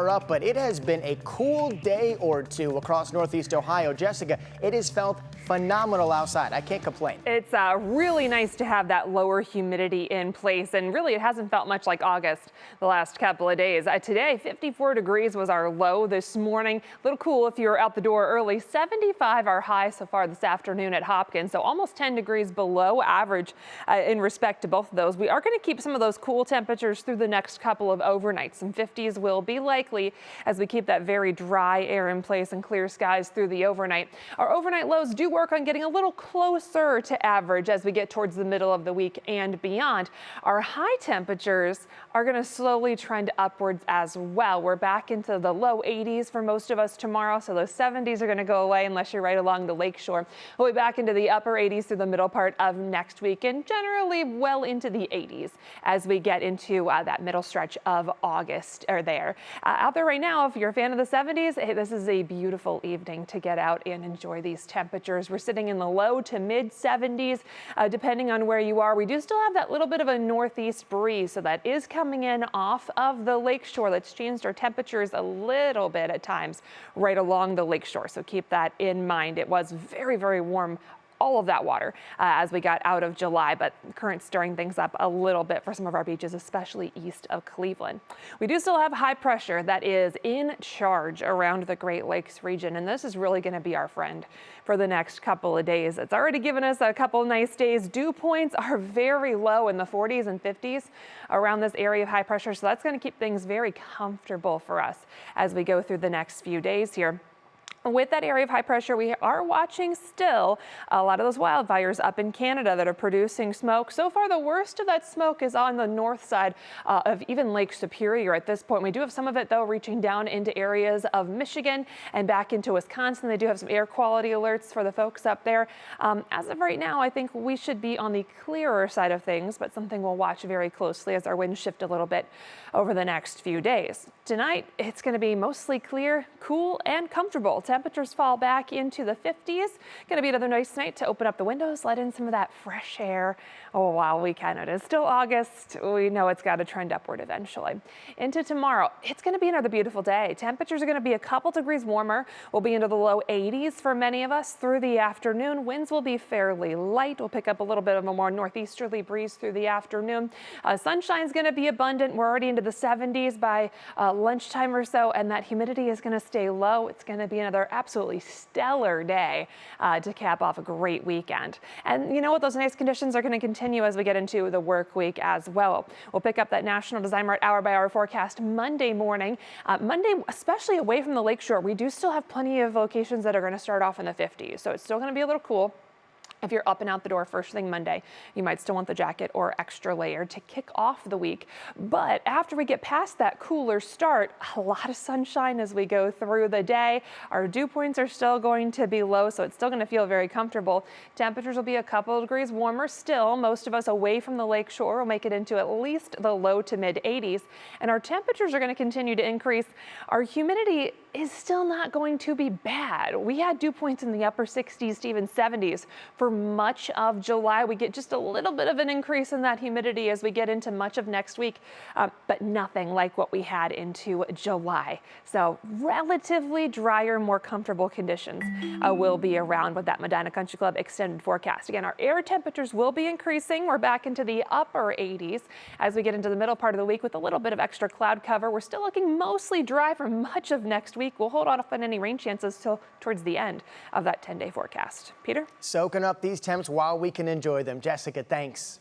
are up, but it has been a cool day or two across Northeast Ohio. Jessica, it has felt phenomenal outside. I can't complain. It's really nice to have that lower humidity in place, and really it hasn't felt much like August the last couple of days. Today, 54 degrees was our low this morning. A little cool if you were out the door early. 75 our high so far this afternoon at Hopkins, so almost 10 degrees below average in respect to both of those. We are going to keep some of those cool temperatures through the next couple of overnights. Some 50s will be likely as we keep that very dry air in place and clear skies through the overnight. Our overnight lows do work on getting a little closer to average as we get towards the middle of the week and beyond. Our high temperatures are going to slowly trend upwards as well. We're back into the low 80s for most of us tomorrow, so those 70s are going to go away unless you're right along the lakeshore. We'll be back into the upper 80s through the middle part of next week and generally well into the 80s as we get into that middle stretch of August or there. Out there right now, if you're a fan of the 70s, hey, this is a beautiful evening to get out and enjoy these temperatures. We're sitting in the low to mid 70s, depending on where you are. We do still have that little bit of a northeast breeze, so that is coming in off of the lakeshore. That's changed our temperatures a little bit at times right along the lakeshore, so keep that in mind. It was very, very warm, all of that water as we got out of July, but currents stirring things up a little bit for some of our beaches, especially east of Cleveland. We do still have high pressure that is in charge around the Great Lakes region, and this is really going to be our friend for the next couple of days. It's already given us a couple nice days. Dew points are very low in the 40s and 50s around this area of high pressure, so that's going to keep things very comfortable for us as we go through the next few days here. With that area of high pressure, we are watching still a lot of those wildfires up in Canada that are producing smoke. So far, the worst of that smoke is on the north side of even Lake Superior at this point. We do have some of it, though, reaching down into areas of Michigan and back into Wisconsin. They do have some air quality alerts for the folks up there. As of right now, I think we should be on the clearer side of things, but something we'll watch very closely as our winds shift a little bit over the next few days. Tonight, it's going to be mostly clear, cool, and comfortable. Temperatures fall back into the 50s. Going to be another nice night to open up the windows, let in some of that fresh air. Oh, wow, we can. It is still August. We know it's got to trend upward eventually. Into tomorrow, it's going to be another beautiful day. Temperatures are going to be a couple degrees warmer. We'll be into the low 80s for many of us through the afternoon. Winds will be fairly light. We'll pick up a little bit of a more northeasterly breeze through the afternoon. Sunshine's going to be abundant. We're already into the 70s by lunchtime or so, and that humidity is going to stay low. It's going to be another absolutely stellar day to cap off a great weekend. And you know what? Those nice conditions are going to continue as we get into the work week as well. We'll pick up that National Design Mart hour-by-hour forecast Monday morning. Monday, especially away from the lakeshore, we do still have plenty of locations that are going to start off in the 50s, so it's still going to be a little cool. If you're up and out the door first thing Monday, you might still want the jacket or extra layer to kick off the week. But after we get past that cooler start, a lot of sunshine as we go through the day. Our dew points are still going to be low, so it's still going to feel very comfortable. Temperatures will be a couple of degrees warmer still. Most of us away from the lake shore will make it into at least the low to mid 80s. And our temperatures are going to continue to increase. Our humidity is still not going to be bad. We had dew points in the upper 60s to even 70s for much of July. We get just a little bit of an increase in that humidity as we get into much of next week, but nothing like what we had into July. So relatively drier, more comfortable conditions will be around with that Medina Country Club extended forecast. Again, our air temperatures will be increasing. We're back into the upper 80s as we get into the middle part of the week with a little bit of extra cloud cover. We're still looking mostly dry for much of next week. We'll hold off on any rain chances till towards the end of that 10-day forecast. Peter? Soaking up these temps while we can enjoy them. Jessica, thanks.